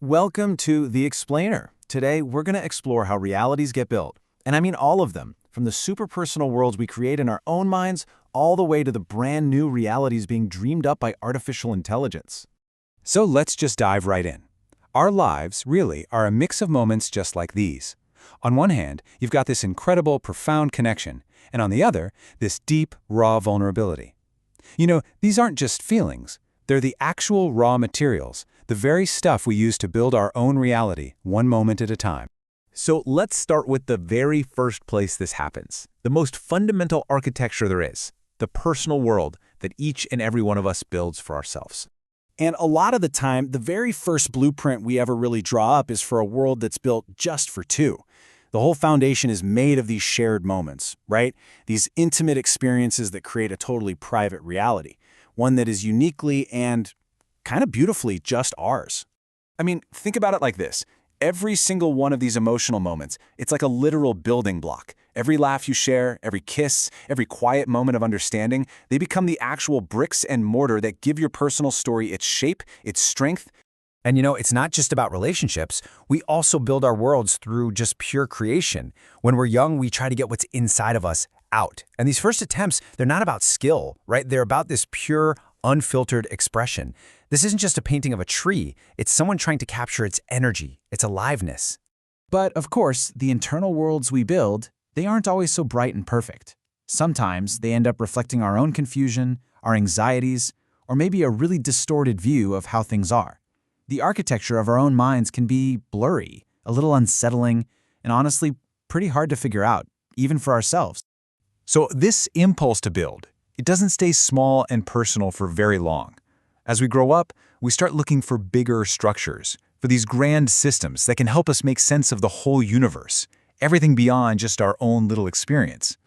Welcome to The Explainer. Today, we're going to explore how realities get built. And I mean all of them, from the super-personal worlds we create in our own minds, all the way to the brand new realities being dreamed up by artificial intelligence. So let's just dive right in. Our lives, really, are a mix of moments just like these. On one hand, you've got this incredible, profound connection, and on the other, this deep, raw vulnerability. You know, these aren't just feelings. They're the actual raw materials, the very stuff we use to build our own reality, one moment at a time. So let's start with the very first place this happens, the most fundamental architecture there is, the personal world that each and every one of us builds for ourselves. And a lot of the time, the very first blueprint we ever really draw up is for a world that's built just for two. The whole foundation is made of these shared moments, right? These intimate experiences that create a totally private reality, one that is uniquely and kind of beautifully just ours. I mean, think about it like this. Every single one of these emotional moments, it's like a literal building block. Every laugh you share, every kiss, every quiet moment of understanding, they become the actual bricks and mortar that give your personal story its shape, its strength. And you know, it's not just about relationships. We also build our worlds through just pure creation. When we're young, we try to get what's inside of us out. And these first attempts, they're not about skill, right? They're about this pure, unfiltered expression. This isn't just a painting of a tree. It's someone trying to capture its energy, its aliveness. But of course, the internal worlds we build, they aren't always so bright and perfect. Sometimes they end up reflecting our own confusion, our anxieties, or maybe a really distorted view of how things are. The architecture of our own minds can be blurry, a little unsettling, and honestly, pretty hard to figure out, even for ourselves. So this impulse to build, it doesn't stay small and personal for very long. As we grow up, we start looking for bigger structures, for these grand systems that can help us make sense of the whole universe, everything beyond just our own little experience.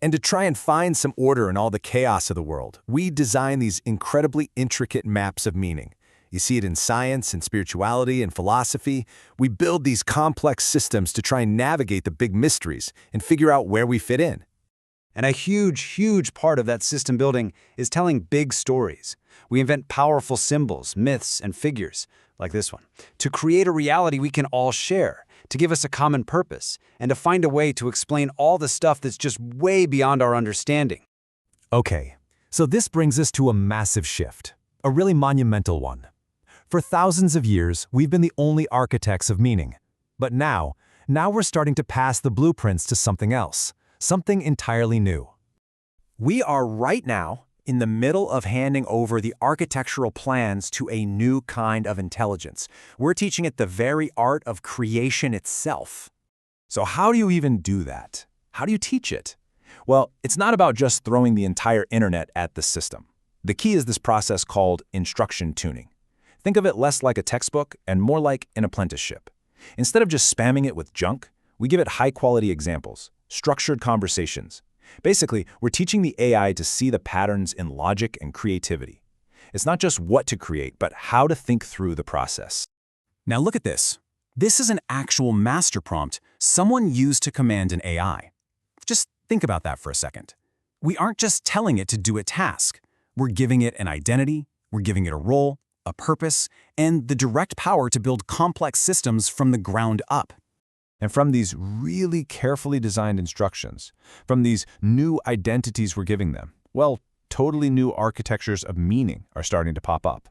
And to try and find some order in all the chaos of the world, we design these incredibly intricate maps of meaning. You see it in science and spirituality and philosophy. We build these complex systems to try and navigate the big mysteries and figure out where we fit in. And a huge part of that system building is telling big stories. We invent powerful symbols, myths, and figures, like this one, to create a reality we can all share, to give us a common purpose, and to find a way to explain all the stuff that's just way beyond our understanding. Okay, so this brings us to a massive shift, a really monumental one. For thousands of years, we've been the only architects of meaning. But now we're starting to pass the blueprints to something else, something entirely new. We are right now in the middle of handing over the architectural plans to a new kind of intelligence. We're teaching it the very art of creation itself. So how do you even do that? How do you teach it? Well, it's not about just throwing the entire internet at the system. The key is this process called instruction tuning. Think of it less like a textbook and more like an apprenticeship. Instead of just spamming it with junk, we give it high-quality examples, structured conversations. Basically, we're teaching the AI to see the patterns in logic and creativity. It's not just what to create, but how to think through the process. Now look at this. This is an actual master prompt someone used to command an AI. Just think about that for a second. We aren't just telling it to do a task. We're giving it an identity, we're giving it a role, a purpose, and the direct power to build complex systems from the ground up. And from these really carefully designed instructions, from these new identities we're giving them, well, totally new architectures of meaning are starting to pop up.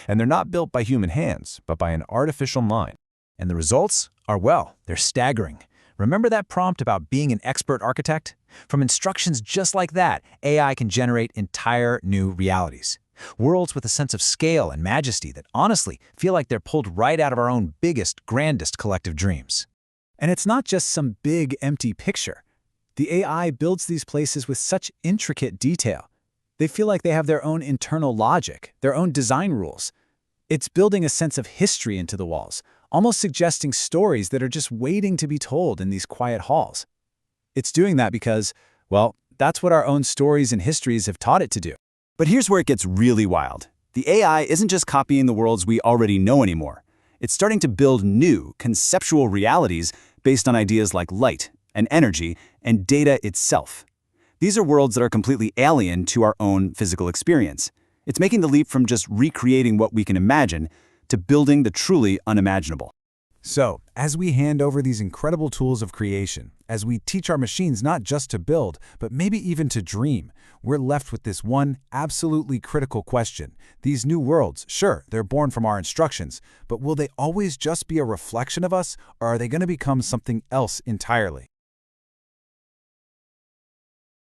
And they're not built by human hands, but by an artificial mind. And the results are, well, they're staggering. Remember that prompt about being an expert architect? From instructions just like that, AI can generate entire new realities. Worlds with a sense of scale and majesty that honestly feel like they're pulled right out of our own biggest, grandest collective dreams. And it's not just some big, empty picture. The AI builds these places with such intricate detail. They feel like they have their own internal logic, their own design rules. It's building a sense of history into the walls, almost suggesting stories that are just waiting to be told in these quiet halls. It's doing that because, well, that's what our own stories and histories have taught it to do. But here's where it gets really wild. The AI isn't just copying the worlds we already know anymore. It's starting to build new, conceptual realities based on ideas like light and energy and data itself. These are worlds that are completely alien to our own physical experience. It's making the leap from just recreating what we can imagine to building the truly unimaginable. So, as we hand over these incredible tools of creation, as we teach our machines not just to build, but maybe even to dream, we're left with this one absolutely critical question. These new worlds, sure, they're born from our instructions, but will they always just be a reflection of us, or are they going to become something else entirely?